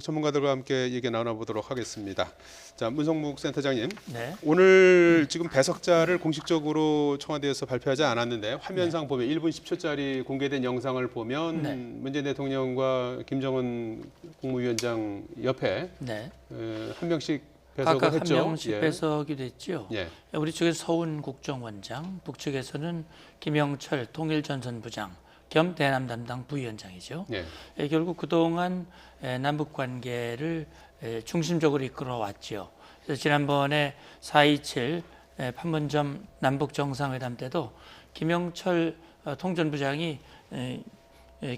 전문가들과 함께 얘기 나눠보도록 하겠습니다. 자, 문성묵 센터장님, 네. 오늘 지금 배석자를 공식적으로 청와대에서 발표하지 않았는데 화면상 보면 1분 10초짜리 공개된 영상을 보면 문재인 대통령과 김정은 국무위원장 옆에 한 명씩 배석을 각각 했죠. 한 명씩 배석이 됐죠. 예. 우리 측에서 서훈 국정원장, 북측에서는 김영철 통일전선부장 겸 대남 담당 부위원장이죠. 예. 결국 그동안 남북 관계를 중심적으로 이끌어왔죠. 그래서 지난번에 4.27 판문점 남북 정상회담 때도 김영철 통전부장이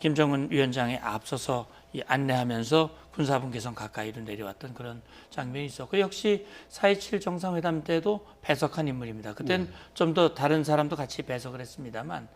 김정은 위원장에 앞서서 안내하면서 군사분 계선 가까이로 내려왔던 그런 장면이 있었고, 역시 4.27 정상회담 때도 배석한 인물입니다. 그때는 좀 더 다른 사람도 같이 배석을 했습니다만,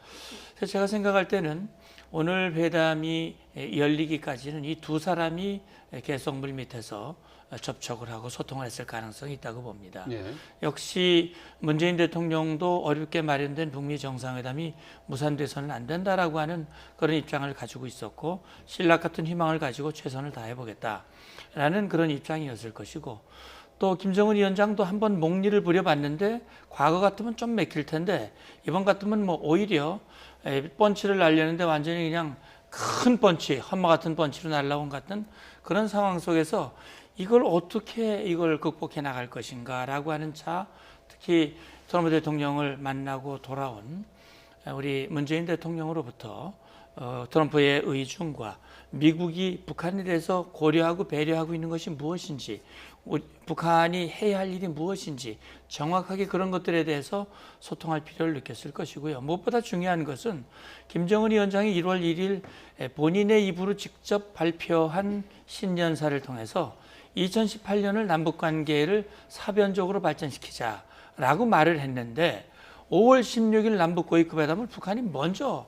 그래서 제가 생각할 때는 오늘 회담이 열리기까지는 이 두 사람이 계속 물밑에서 접촉을 하고 소통을 했을 가능성이 있다고 봅니다. 예. 역시 문재인 대통령도 어렵게 마련된 북미 정상회담이 무산돼서는 안 된다라고 하는 그런 입장을 가지고 있었고, 신락 같은 희망을 가지고 최선을 다해보겠다라는 그런 입장이었을 것이고, 또 김정은 위원장도 한번 목리를 부려봤는데 과거 같으면 좀 맥힐 텐데 이번 같으면 뭐 오히려 펀치를 날렸는데 완전히 그냥 큰 펀치, 험마 같은 펀치로 날라온 같은 그런 상황 속에서 이걸 어떻게 이걸 극복해 나갈 것인가라고 하는 차, 특히 트럼프 대통령을 만나고 돌아온 우리 문재인 대통령으로부터 트럼프의 의중과 미국이 북한에 대해서 고려하고 배려하고 있는 것이 무엇인지, 북한이 해야 할 일이 무엇인지 정확하게 그런 것들에 대해서 소통할 필요를 느꼈을 것이고요. 무엇보다 중요한 것은 김정은 위원장이 1월 1일 본인의 입으로 직접 발표한 신년사를 통해서 2018년을 남북관계를 사변적으로 발전시키자라고 말을 했는데, 5월 16일 남북 고위급회담을 북한이 먼저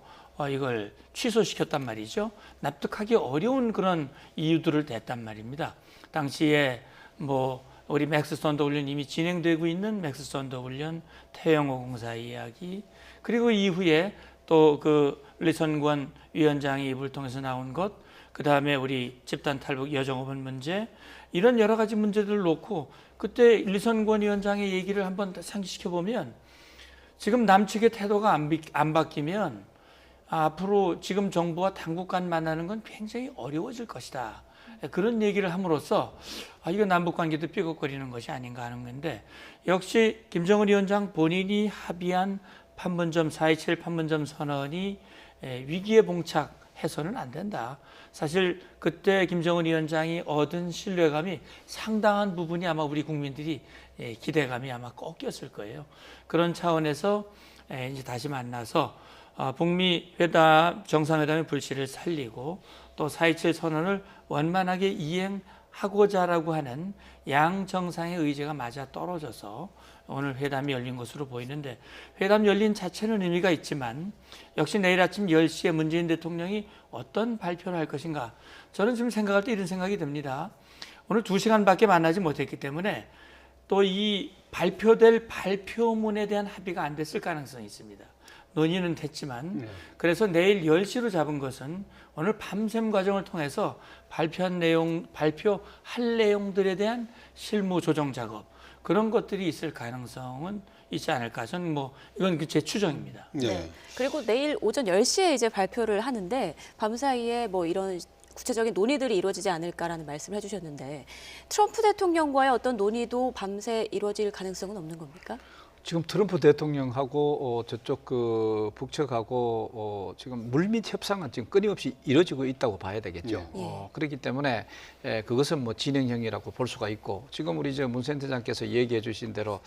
이걸 취소시켰단 말이죠. 납득하기 어려운 그런 이유들을 댔단 말입니다. 당시에 뭐 우리 맥스 썬더 훈련 이미 진행되고 있는 맥스 썬더 훈련, 태영호 공사 이야기, 그리고 이후에 또 그 리선권 위원장의 입을 통해서 나온 것, 그 다음에 우리 집단 탈북 여정업원 문제, 이런 여러 가지 문제들을 놓고 그때 리선권 위원장의 얘기를 한번 상기시켜 보면, 지금 남측의 태도가 안 바뀌면 앞으로 지금 정부와 당국 간 만나는 건 굉장히 어려워질 것이다. 그런 얘기를 함으로써 이거 남북 관계도 삐걱거리는 것이 아닌가 하는 건데, 역시 김정은 위원장 본인이 합의한 판문점 4.27 판문점 선언이 위기에 봉착해서는 안 된다. 사실 그때 김정은 위원장이 얻은 신뢰감이 상당한 부분이 아마 우리 국민들이 기대감이 아마 꺾였을 거예요. 그런 차원에서 이제 다시 만나서 북미 회담 정상회담의 불씨를 살리고 또 4.27 선언을 원만하게 이행하고자라고 하는 양 정상의 의지가 맞아 떨어져서 오늘 회담이 열린 것으로 보이는데, 회담 열린 자체는 의미가 있지만 역시 내일 아침 10시에 문재인 대통령이 어떤 발표를 할 것인가, 저는 지금 생각할 때 이런 생각이 듭니다. 오늘 2시간밖에 만나지 못했기 때문에 또 이 발표될 발표문에 대한 합의가 안 됐을 가능성이 있습니다. 논의는 됐지만, 그래서 내일 10시로 잡은 것은 오늘 밤샘 과정을 통해서 발표할 내용들에 대한 실무 조정 작업, 그런 것들이 있을 가능성은 있지 않을까. 저는 뭐 이건 제 추정입니다. 네. 그리고 내일 오전 10시에 이제 발표를 하는데 밤사이에 뭐 이런 구체적인 논의들이 이루어지지 않을까라는 말씀을 해주셨는데, 트럼프 대통령과의 어떤 논의도 밤새 이루어질 가능성은 없는 겁니까? 지금 트럼프 대통령하고 저쪽 그 북측하고 지금 물밑 협상은 지금 끊임없이 이루어지고 있다고 봐야 되겠죠. 그렇기 때문에 그것은 뭐 진행형이라고 볼 수가 있고, 지금 우리 문 센터장께서 얘기해 주신 대로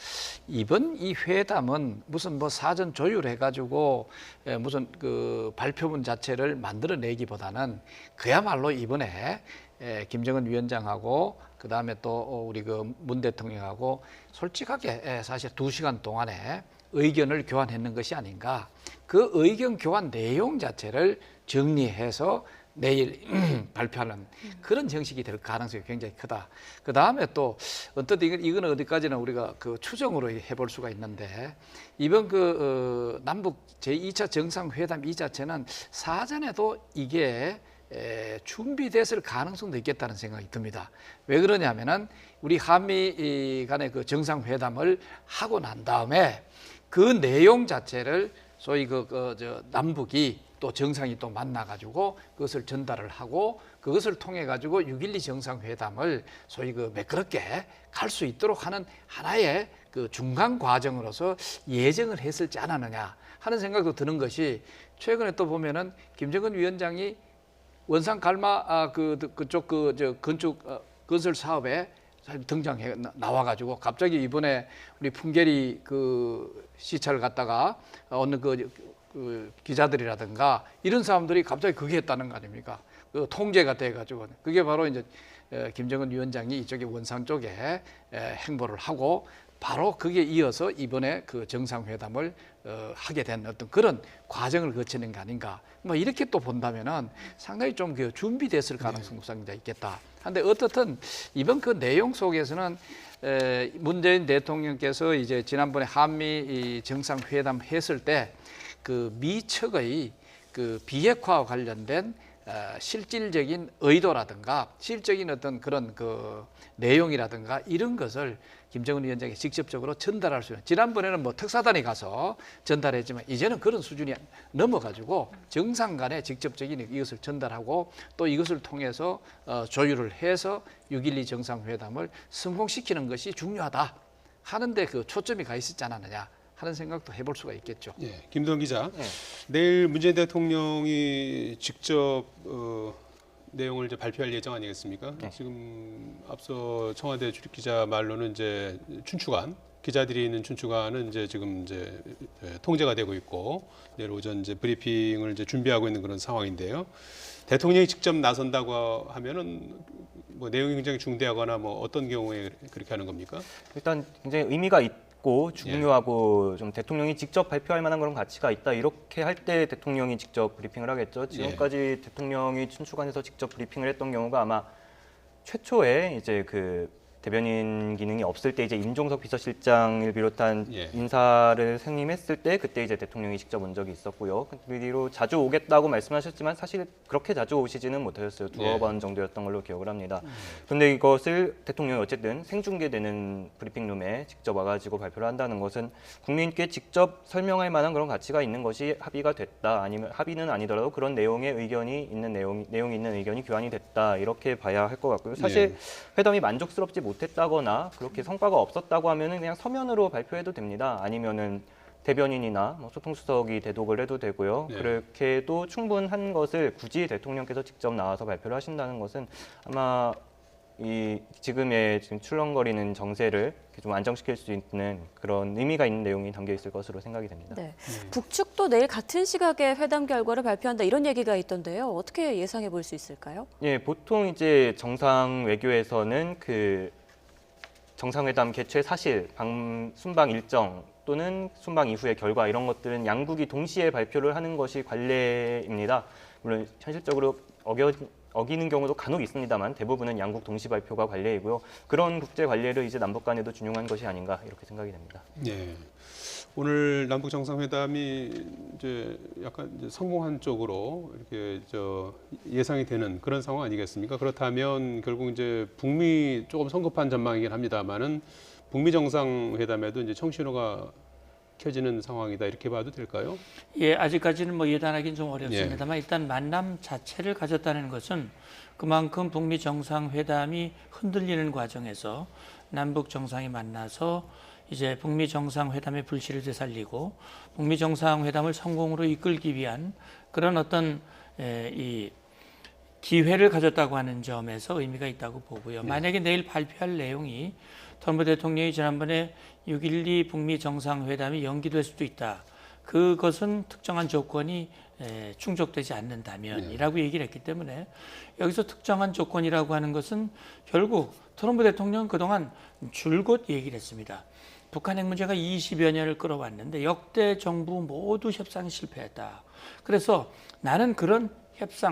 이번 이 회담은 무슨 뭐 사전 조율해가지고 무슨 그 발표문 자체를 만들어내기보다는 그야말로 이번에 김정은 위원장하고 그 다음에 또 우리 그 문 대통령하고 솔직하게 사실 2시간 동안에 의견을 교환했는 것이 아닌가. 그 의견 교환 내용 자체를 정리해서 내일 발표하는 그런 형식이 될 가능성이 굉장히 크다. 그 다음에 또 어떻든 이거는 어디까지나 우리가 그 추정으로 해볼 수가 있는데, 이번 그 남북 제2차 정상회담 이 자체는 사전에도 이게 준비됐을 가능성도 있겠다는 생각이 듭니다. 왜 그러냐면은 우리 한미 간의 그 정상회담을 하고 난 다음에 그 내용 자체를 소위 남북이 또 정상이 또 만나가지고 그것을 전달을 하고 그것을 통해 가지고 6.12 정상회담을 소위 매끄럽게 갈 수 있도록 하는 하나의 그 중간 과정으로서 예정을 했을지 않았느냐 하는 생각도 드는 것이 최근에 또 보면은 김정은 위원장이 원산 갈마 그쪽 건축 건설 사업에 등장해 나와가지고 갑자기 이번에 우리 풍계리 그 시찰을 갔다가 어느 그 기자들이라든가 이런 사람들이 갑자기 그게 했다는 거 아닙니까? 그 통제가 돼가지고 그게 바로 이제 김정은 위원장이 이쪽에 원산 쪽에 행보를 하고 바로 그게 이어서 이번에 그 정상회담을 하게 된 어떤 그런 과정을 거치는 게 아닌가. 뭐 이렇게 또 본다면은 상당히 좀 그 준비됐을 가능성도 상당히 있겠다. 한데 어떻든 이번 그 내용 속에서는 문재인 대통령께서 이제 지난번에 한미 정상회담 했을 때 그 미측의 그 비핵화와 관련된 실질적인 의도라든가 실적인 어떤 그런 그 내용이라든가 이런 것을 김정은 위원장이 직접적으로 전달할 수 있는 지난번에는 뭐 특사단이 가서 전달했지만 이제는 그런 수준이 넘어가지고 정상 간에 직접적인 이것을 전달하고 또 이것을 통해서 조율을 해서 6.12 정상회담을 성공시키는 것이 중요하다 하는데 그 초점이 가 있었지 않았느냐 하는 생각도 해볼 수가 있겠죠. 예, 김도원 기자, 내일 문재인 대통령이 직접 내용을 이제 발표할 예정 아니겠습니까? 지금 앞서 청와대 출입 기자 말로는 이제 춘추관 기자들이 있는 춘추관은 이제 지금 이제 통제가 되고 있고 내일 오전 이제 브리핑을 이제 준비하고 있는 그런 상황인데요. 대통령이 직접 나선다고 하면은 뭐 내용이 굉장히 중대하거나 뭐 어떤 경우에 그렇게 하는 겁니까? 일단 굉장히 의미가 있고 중요하고 좀 대통령이 직접 발표할 만한 그런 가치가 있다. 이렇게 할 때 대통령이 직접 브리핑을 하겠죠. 지금까지 대통령이 춘추관에서 직접 브리핑을 했던 경우가 아마 최초에 이제 그 대변인 기능이 없을 때 이제 임종석 비서실장을 비롯한 인사를 생임했을 때 그때 이제 대통령이 직접 온 적이 있었고요. 그 뒤로 자주 오겠다고 말씀하셨지만 사실 그렇게 자주 오시지는 못하셨어요. 두어 번 정도였던 걸로 기억을 합니다. 그런데 이것을 대통령이 어쨌든 생중계되는 브리핑룸에 직접 와가지고 발표를 한다는 것은 국민께 직접 설명할 만한 그런 가치가 있는 것이 합의가 됐다. 아니면 합의는 아니더라도 그런 내용의 의견이 있는 내용이 있는 의견이 교환이 됐다. 이렇게 봐야 할 것 같고요. 사실 회담이 만족스럽지 못했다거나 그렇게 성과가 없었다고 하면은 그냥 서면으로 발표해도 됩니다. 아니면은 대변인이나 뭐 소통수석이 대독을 해도 되고요. 그렇게 해도 충분한 것을 굳이 대통령께서 직접 나와서 발표를 하신다는 것은 아마 이 지금의 지금 출렁거리는 정세를 좀 안정시킬 수 있는 그런 의미가 있는 내용이 담겨 있을 것으로 생각이 됩니다. 네. 북측도 내일 같은 시각에 회담 결과를 발표한다 이런 얘기가 있던데요. 어떻게 예상해 볼 수 있을까요? 예, 보통 이제 정상 외교에서는 그 정상회담 개최 사실, 순방 일정 또는 순방 이후의 결과 이런 것들은 양국이 동시에 발표를 하는 것이 관례입니다. 물론 현실적으로 어기는 경우도 간혹 있습니다만 대부분은 양국 동시 발표가 관례이고요. 그런 국제 관례를 이제 남북 간에도 준용한 것이 아닌가 이렇게 생각이 됩니다. 예. 오늘 남북 정상회담이 이제 약간 이제 성공한 쪽으로 이렇게 예상이 되는 그런 상황 아니겠습니까? 그렇다면 결국 이제 북미 조금 성급한 전망이긴 합니다만은 북미 정상회담에도 이제 청신호가 켜지는 상황이다 이렇게 봐도 될까요? 예, 아직까지는 뭐 예단하기는 좀 어렵습니다만 일단 만남 자체를 가졌다는 것은 그만큼 북미 정상회담이 흔들리는 과정에서 남북 정상이 만나서 이제 북미 정상회담의 불씨를 되살리고 북미 정상회담을 성공으로 이끌기 위한 그런 어떤 이 기회를 가졌다고 하는 점에서 의미가 있다고 보고요. 만약에 내일 발표할 내용이 트럼프 대통령이 지난번에 6.12 북미 정상회담이 연기될 수도 있다. 그것은 특정한 조건이 충족되지 않는다면이라고 얘기를 했기 때문에 여기서 특정한 조건이라고 하는 것은 결국 트럼프 대통령은 그동안 줄곧 얘기를 했습니다. 북한 핵 문제가 20여 년을 끌어왔는데 역대 정부 모두 협상이 실패했다. 그래서 나는 그런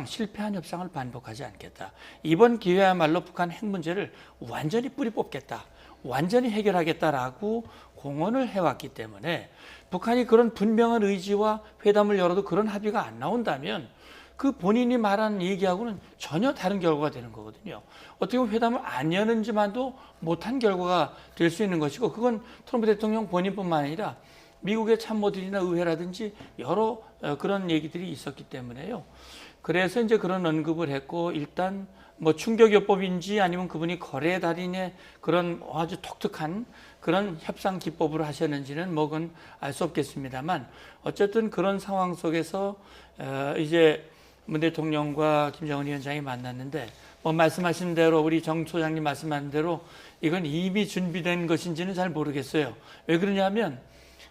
실패한 협상을 반복하지 않겠다. 이번 기회야말로 북한 핵 문제를 완전히 뿌리 뽑겠다. 완전히 해결하겠다라고 공언을 해왔기 때문에 북한이 그런 분명한 의지와 회담을 열어도 그런 합의가 안 나온다면 그 본인이 말한 얘기하고는 전혀 다른 결과가 되는 거거든요. 어떻게 보면 회담을 안 여는지만도 못한 결과가 될 수 있는 것이고, 그건 트럼프 대통령 본인뿐만 아니라 미국의 참모들이나 의회라든지 여러 그런 얘기들이 있었기 때문에요. 그래서 이제 그런 언급을 했고, 일단 뭐 충격요법인지 아니면 그분이 거래 달인의 그런 아주 독특한 그런 협상 기법으로 하셨는지는 뭐 그건 알 수 없겠습니다만, 어쨌든 그런 상황 속에서 이제 문 대통령과 김정은 위원장이 만났는데, 뭐 말씀하신 대로 우리 정 소장님 말씀하신 대로 이건 이미 준비된 것인지는 잘 모르겠어요. 왜 그러냐면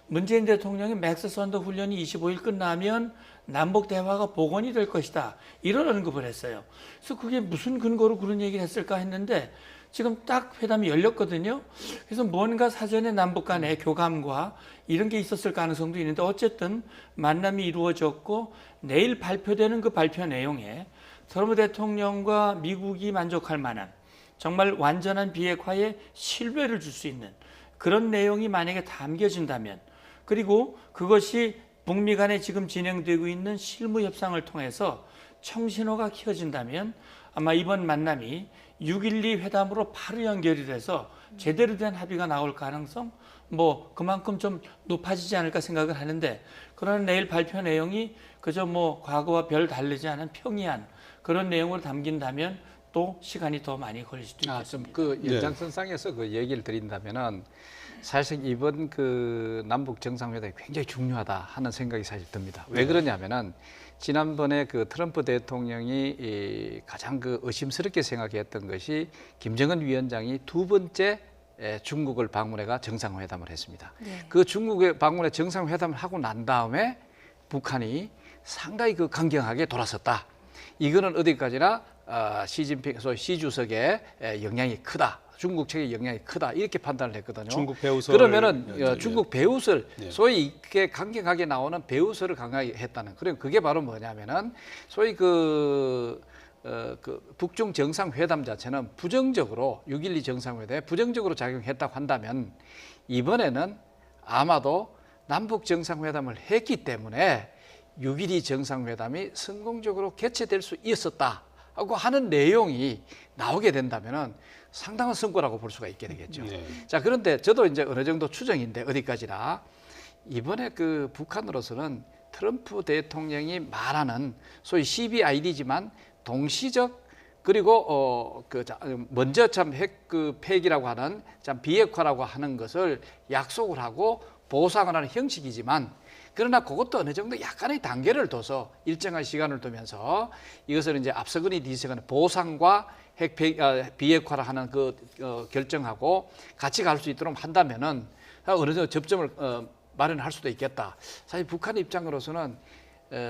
문재인 대통령이 맥스 선더 훈련이 25일 끝나면 남북 대화가 복원이 될 것이다, 이런 언급을 했어요. 그래서 그게 무슨 근거로 그런 얘기를 했을까 했는데 지금 딱 회담이 열렸거든요. 그래서 뭔가 사전에 남북 간의 교감과 이런 게 있었을 가능성도 있는데, 어쨌든 만남이 이루어졌고 내일 발표되는 그 발표 내용에 트럼프 대통령과 미국이 만족할 만한 정말 완전한 비핵화에 신뢰를 줄 수 있는 그런 내용이 만약에 담겨진다면, 그리고 그것이 북미 간에 지금 진행되고 있는 실무 협상을 통해서 청신호가 켜진다면 아마 이번 만남이 6.12 회담으로 바로 연결이 돼서 제대로 된 합의가 나올 가능성 뭐 그만큼 좀 높아지지 않을까 생각을 하는데, 그러나 내일 발표 내용이 그저 뭐 과거와 별 다르지 않은 평이한 그런 내용을 담긴다면 또 시간이 더 많이 걸릴 수도 있겠습니다. 좀 그 연장선상에서 그 얘기를 드린다면은 사실 이번 그 남북 정상회담이 굉장히 중요하다 하는 생각이 사실 듭니다. 왜 그러냐면은 지난번에 그 트럼프 대통령이 가장 그 의심스럽게 생각했던 것이 김정은 위원장이 두 번째 중국을 방문해가 정상회담을 했습니다. 네. 그 중국에 방문해 정상회담을 하고 난 다음에 북한이 상당히 그 강경하게 돌아섰다. 이거는 어디까지나 시진핑 소위 시 주석의 영향이 크다. 중국 측의 영향이 크다, 이렇게 판단을 했거든요. 중국 배후설. 그러면은 중국 배후설, 네. 소위 이렇게 강경하게 나오는 배후설을 강하게 했다는. 그럼 그게 바로 뭐냐면은 소위 그 북중 정상회담 자체는 부정적으로 6.12 정상회담에 부정적으로 작용했다고 한다면, 이번에는 아마도 남북 정상회담을 했기 때문에 6.12 정상회담이 성공적으로 개최될 수 있었다고 하는 내용이 나오게 된다면은 상당한 성과라고 볼 수가 있게 되겠죠. 네. 자, 그런데 저도 이제 어느 정도 추정인데 어디까지나 이번에 그 북한으로서는 트럼프 대통령이 말하는 소위 CBID지만 동시적, 그리고 먼저 참 핵 그 폐기라고 하는 참 비핵화라고 하는 것을 약속을 하고 보상을 하는 형식이지만, 그러나 그것도 어느 정도 약간의 단계를 둬서 일정한 시간을 두면서 이것을 이제 앞서거니 뒤서거니 보상과 핵 비핵화를 하는 그 결정하고 같이 갈 수 있도록 한다면은 어느 정도 접점을 마련할 수도 있겠다. 사실 북한 입장으로서는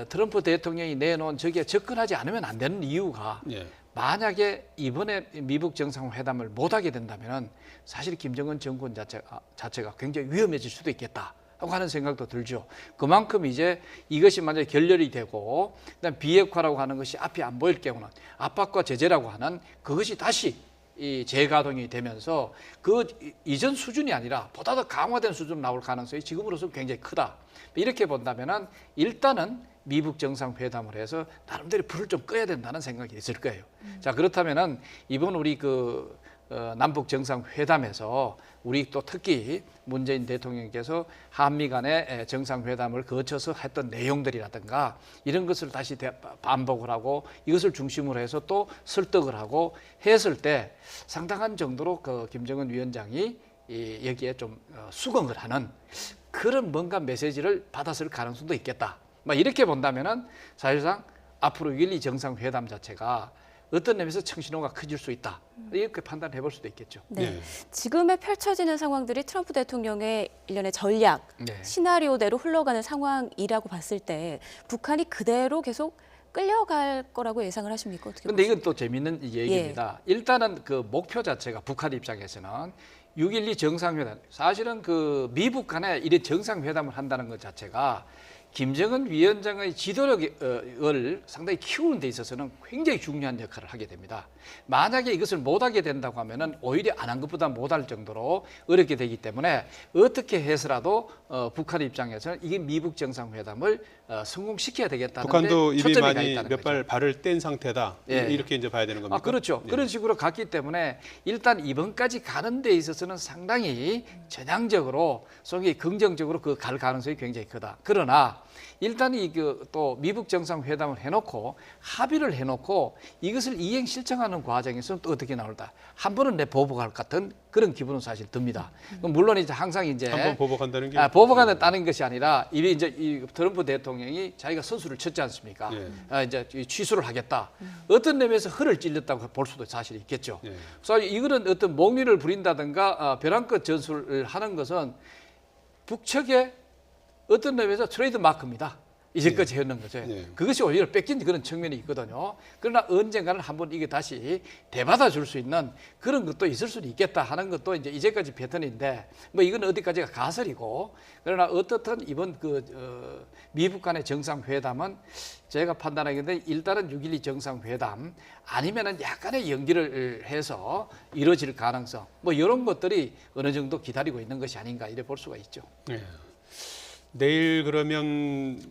트럼프 대통령이 내놓은 저기에 접근하지 않으면 안 되는 이유가, 예. 만약에 이번에 미북 정상회담을 못하게 된다면 사실 김정은 정권 자체가 굉장히 위험해질 수도 있겠다 하고 하는 생각도 들죠. 그만큼 이제 이것이 만약에 결렬이 되고 그다음 비핵화라고 하는 것이 앞이 안 보일 경우는 압박과 제재라고 하는 그것이 다시 이 재가동이 되면서 그 이전 수준이 아니라 보다 더 강화된 수준으로 나올 가능성이 지금으로서 굉장히 크다. 이렇게 본다면은 일단은 미북 정상회담을 해서 나름대로 불을 좀 꺼야 된다는 생각이 있을 거예요. 자, 그렇다면은 이번 우리 남북 정상회담에서 우리 또 특히 문재인 대통령께서 한미 간의 정상회담을 거쳐서 했던 내용들이라든가 이런 것을 다시 반복을 하고 이것을 중심으로 해서 또 설득을 하고 했을 때 상당한 정도로 그 김정은 위원장이 여기에 좀 수긍을 하는 그런 뭔가 메시지를 받았을 가능성도 있겠다. 이렇게 본다면은 사실상 앞으로 6.12 정상회담 자체가 어떤 면에서 청신호가 커질 수 있다. 이렇게 판단해 볼 수도 있겠죠. 네. 네. 지금의 펼쳐지는 상황들이 트럼프 대통령의 일련의 전략, 네. 시나리오대로 흘러가는 상황이라고 봤을 때 북한이 그대로 계속 끌려갈 거라고 예상을 하십니까? 어떻게 근데 보십니까? 이건 또 재미있는 얘기입니다. 일단은 그 목표 자체가 북한 입장에서는 6.12 정상회담, 사실은 그 미북 간에 이런 정상회담을 한다는 것 자체가 김정은 위원장의 지도력을 상당히 키우는 데 있어서는 굉장히 중요한 역할을 하게 됩니다. 만약에 이것을 못하게 된다고 하면은 오히려 안 한 것보다 못할 정도로 어렵게 되기 때문에 어떻게 해서라도 북한 입장에서는 이게 미북 정상회담을 성공시켜야 되겠다는 북한도 데 이미 초점이 가 많이 있다는 몇 거죠. 발 발을 뗀 상태다. 예. 이렇게 이제 봐야 되는 겁니까? 그렇죠. 예. 그런 식으로 갔기 때문에 일단 이번까지 가는 데 있어서는 상당히 전향적으로 속이 긍정적으로 그 갈 가능성이 굉장히 크다. 그러나 일단 또 미북 정상회담을 해놓고 합의를 해놓고 이것을 이행 실천하는 과정에서 또 어떻게 나올까? 한 번은 내 보복할 것 같은 그런 기분은 사실 듭니다. 물론 이제 항상 이제 한번 보복한다는 게 보복한다는 것이 아니라 이게 이제 이 트럼프 대통령이 자기가 선수를 쳤지 않습니까? 예. 이제 취소를 하겠다. 어떤 면에서 허를 찔렸다고 볼 수도 사실 있겠죠. 예. 그래서 이거는 어떤 목리를 부린다든가 벼랑끝 전술을 하는 것은 북측의 어떤 면에서 트레이드 마크입니다. 이제까지 해놓은 거죠. 예. 그것이 오히려 뺏긴 그런 측면이 있거든요. 그러나 언젠가는 한번 이게 다시 되받아 줄 수 있는 그런 것도 있을 수는 있겠다 하는 것도 이제 이제까지 패턴인데 뭐 이건 어디까지가 가설이고 그러나 어떻든 이번 미북 간의 정상회담은 제가 판단하기에는 일단은 6.12 정상회담 아니면은 약간의 연기를 해서 이루어질 가능성 뭐 이런 것들이 어느 정도 기다리고 있는 것이 아닌가 이래 볼 수가 있죠. 예. 내일 그러면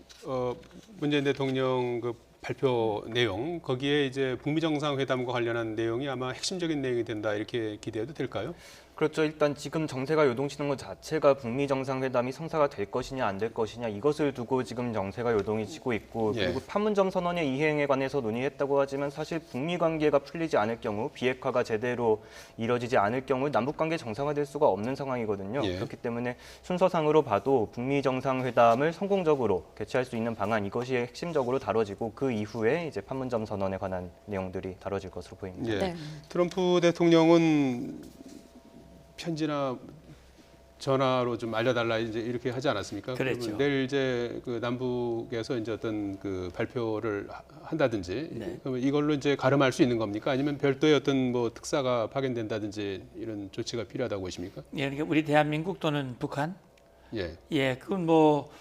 문재인 대통령 그 발표 내용 거기에 이제 북미 정상회담과 관련한 내용이 아마 핵심적인 내용이 된다 이렇게 기대해도 될까요? 그렇죠. 일단 지금 정세가 요동치는 것 자체가 북미 정상회담이 성사가 될 것이냐 안 될 것이냐 이것을 두고 지금 정세가 요동이 치고 있고 예. 그리고 판문점 선언의 이행에 관해서 논의했다고 하지만 사실 북미 관계가 풀리지 않을 경우 비핵화가 제대로 이뤄지지 않을 경우 남북 관계 정상화될 수가 없는 상황이거든요. 예. 그렇기 때문에 순서상으로 봐도 북미 정상회담을 성공적으로 개최할 수 있는 방안 이것이 핵심적으로 다뤄지고 그 이후에 이제 판문점 선언에 관한 내용들이 다뤄질 것으로 보입니다. 예. 네. 트럼프 대통령은 편지나 전화로 좀 알려달라 이제 이렇게 하지 않았습니까? 그랬죠. 그러면 내일 이제 그 남북에서 이제 어떤 그 발표를 한다든지 네. 그러면 이걸로 이제 가름할 수 있는 겁니까? 아니면 별도의 어떤 뭐 특사가 파견된다든지 이런 조치가 필요하다고 보십니까? 예, 그러니까 우리 대한민국 또는 북한, 예. 예, 그건 뭐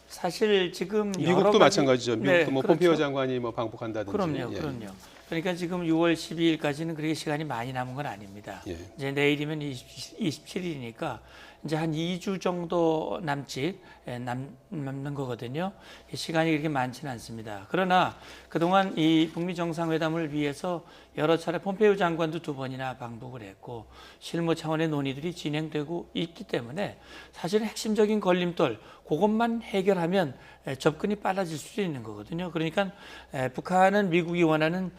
사실 지금 여러 미국도 가지- 마찬가지죠. 미국도 네, 뭐 그렇죠. 폼페이오 장관이 뭐 방북한다든지. 그럼요, 예. 그럼요. 그러니까 지금 6월 12일까지는 그렇게 시간이 많이 남은 건 아닙니다. 예. 이제 내일이면 27일이니까 이제 한 2주 정도 남짓 남는 거거든요. 시간이 그렇게 많지는 않습니다. 그러나 그동안 이 북미 정상회담을 위해서 여러 차례 폼페이오 장관도 2번이나 방북을 했고 실무 차원의 논의들이 진행되고 있기 때문에 사실 핵심적인 걸림돌 그것만 해결하면 접근이 빨라질 수 있는 거거든요. 그러니까 북한은 미국이 원하는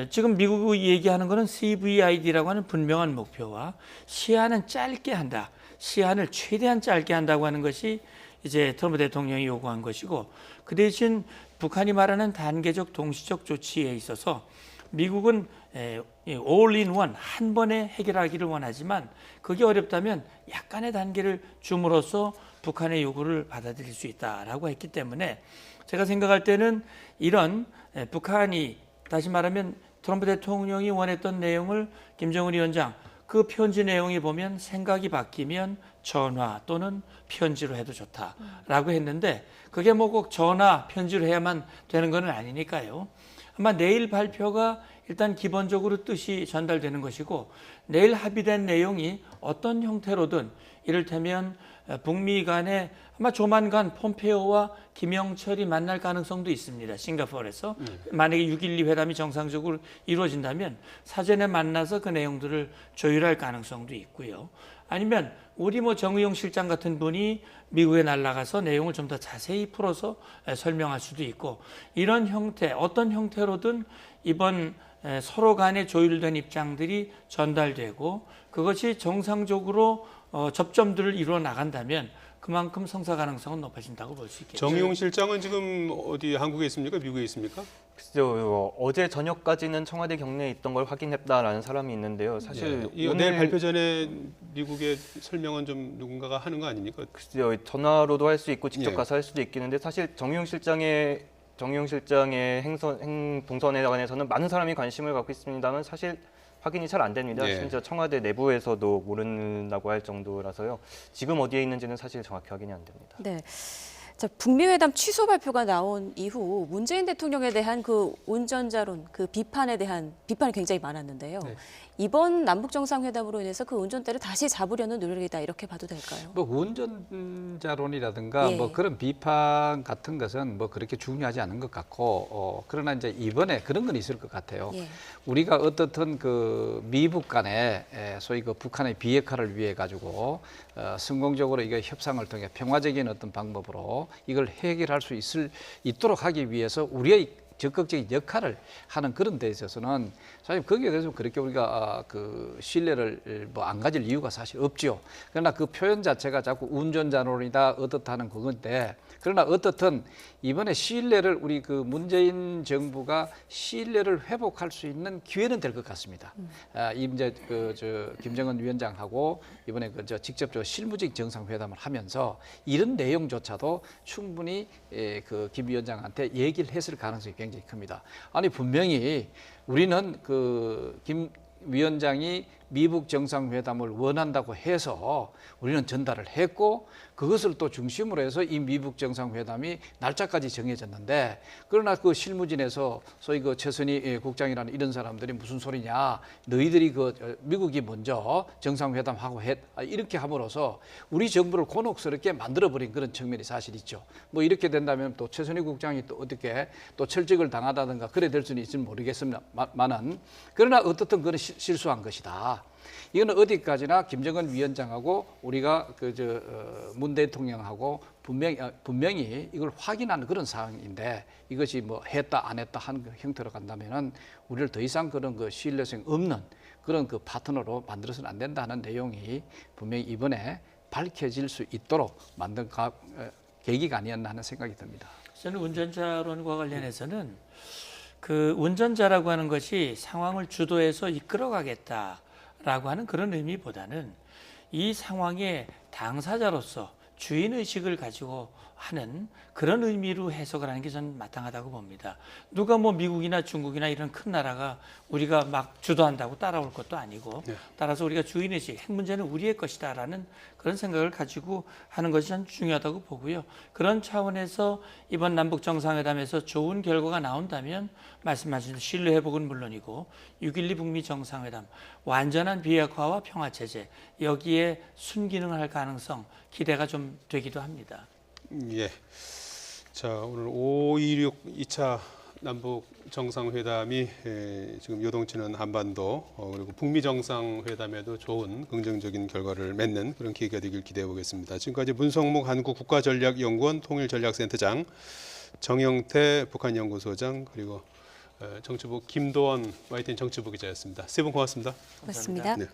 지금 미국이 얘기하는 거는 CVID라고 하는 분명한 목표와 시한은 짧게 한다. 시한을 최대한 짧게 한다고 하는 것이 이제 트럼프 대통령이 요구한 것이고 그 대신 북한이 말하는 단계적 동시적 조치에 있어서 미국은 all in one 한 번에 해결하기를 원하지만 그게 어렵다면 약간의 단계를 줌으로써 북한의 요구를 받아들일 수 있다라고 했기 때문에 제가 생각할 때는 이런 북한이 다시 말하면 트럼프 대통령이 원했던 내용을 김정은 위원장 그 편지 내용이 보면 생각이 바뀌면 전화 또는 편지로 해도 좋다라고 했는데 그게 뭐 꼭 전화, 편지로 해야만 되는 건 아니니까요. 아마 내일 발표가 일단 기본적으로 뜻이 전달되는 것이고 내일 합의된 내용이 어떤 형태로든 이를테면 북미 간에 아마 조만간 폼페이오와 김영철이 만날 가능성도 있습니다. 싱가포르에서 만약에 6.12 회담이 정상적으로 이루어진다면 사전에 만나서 그 내용들을 조율할 가능성도 있고요. 아니면 우리 뭐 정의용 실장 같은 분이 미국에 날아가서 내용을 좀 더 자세히 풀어서 설명할 수도 있고 이런 형태 어떤 형태로든 이번 서로 간에 조율된 입장들이 전달되고 그것이 정상적으로 접점들을 이루어 나간다면 그만큼 성사 가능성은 높아진다고 볼 수 있겠죠. 정의용 실장은 지금 어디 한국에 있습니까? 미국에 있습니까? 글쎄요, 어제 저녁까지는 청와대 경내에 있던 걸 확인했다라는 사람이 있는데요. 사실 이 내일 발표 전에 미국의 설명은 좀 누군가가 하는 거 아닙니까? 글쎄요, 전화로도 할 수 있고 직접 예. 가서 할 수도 있겠는데 사실 정의용 실장의 동선에 관해서는 많은 사람이 관심을 갖고 있습니다만 사실 확인이 잘 안 됩니다. 예. 심지어 청와대 내부에서도 모른다고 할 정도라서요. 지금 어디에 있는지는 사실 정확히 확인이 안 됩니다. 네. 자, 북미 회담 취소 발표가 나온 이후 문재인 대통령에 대한 그 운전자론, 그 비판에 대한 비판이 굉장히 많았는데요. 네. 이번 남북 정상회담으로 인해서 그 운전대를 다시 잡으려는 노력이다 이렇게 봐도 될까요? 뭐 운전자론이라든가 예. 뭐 그런 비판 같은 것은 뭐 그렇게 중요하지 않은 것 같고 그러나 이제 이번에 그런 건 있을 것 같아요. 예. 우리가 어떻든 그 미북 간에 소위 그 북한의 비핵화를 위해 가지고 성공적으로 이거 협상을 통해 평화적인 어떤 방법으로 이걸 해결할 수 있도록 하기 위해서 우리의 적극적인 역할을 하는 그런 데 있어서는 사실 거기에 대해서 그렇게 우리가 그 신뢰를 뭐 안 가질 이유가 사실 없죠. 그러나 그 표현 자체가 자꾸 운전자론이다 어떻다는 그건데 그러나 어떻든 이번에 신뢰를 우리 그 문재인 정부가 신뢰를 회복할 수 있는 기회는 될 것 같습니다. 이제 저 김정은 위원장하고 이번에 저 직접 저 실무적 정상회담을 하면서 이런 내용조차도 충분히 그 김 위원장한테 얘기를 했을 가능성이 굉장히 큽니다. 아니 분명히 우리는 그 김 위원장이 미북 정상회담을 원한다고 해서 우리는 전달을 했고 그것을 또 중심으로 해서 이 미북 정상회담이 날짜까지 정해졌는데 그러나 그 실무진에서 소위 그 최선희 국장이라는 이런 사람들이 무슨 소리냐 너희들이 그 미국이 먼저 정상회담하고 이렇게 함으로써 우리 정부를 곤혹스럽게 만들어버린 그런 측면이 사실 있죠. 뭐 이렇게 된다면 또 최선희 국장이 또 어떻게 또 철직을 당하다든가 그래 될 수는 있을지 모르겠습니다만은 그러나 어떻든 그건 실수한 것이다. 이거는 어디까지나 김정은 위원장하고 우리가 문 대통령하고 분명히 이걸 확인하는 그런 상황인데 이것이 뭐 했다 안 했다 하는 형태로 간다면은 우리를 더 이상 그런 그 신뢰성 없는 그런 그 파트너로 만들어서는 안 된다는 내용이 분명히 이번에 밝혀질 수 있도록 만든 계기가 아니었나 하는 생각이 듭니다. 저는 운전자론과 관련해서는 그 운전자라고 하는 것이 상황을 주도해서 이끌어가겠다라고 하는 그런 의미보다는 이 상황의 당사자로서 주인의식을 가지고 하는 그런 의미로 해석을 하는 게 저는 마땅하다고 봅니다. 누가 뭐 미국이나 중국이나 이런 큰 나라가 우리가 막 주도한다고 따라올 것도 아니고 따라서 우리가 주인의식, 핵 문제는 우리의 것이다라는 그런 생각을 가지고 하는 것이 참 중요하다고 보고요. 그런 차원에서 이번 남북 정상회담에서 좋은 결과가 나온다면 말씀하신 신뢰 회복은 물론이고 6.12 북미 정상회담, 완전한 비핵화와 평화체제 여기에 순기능을 할 가능성 기대가 좀 되기도 합니다. 예. 자, 오늘 5.26 2차 남북 정상회담이 지금 요동치는 한반도 그리고 북미 정상회담에도 좋은 긍정적인 결과를 맺는 그런 기회가 되길 기대해 보겠습니다. 지금까지 문성목 한국국가전략연구원 통일전략센터장, 정영태 북한연구소장 그리고 정치부 김도원 YTN 정치부 기자였습니다. 세 분 고맙습니다. 맞습니다. 네.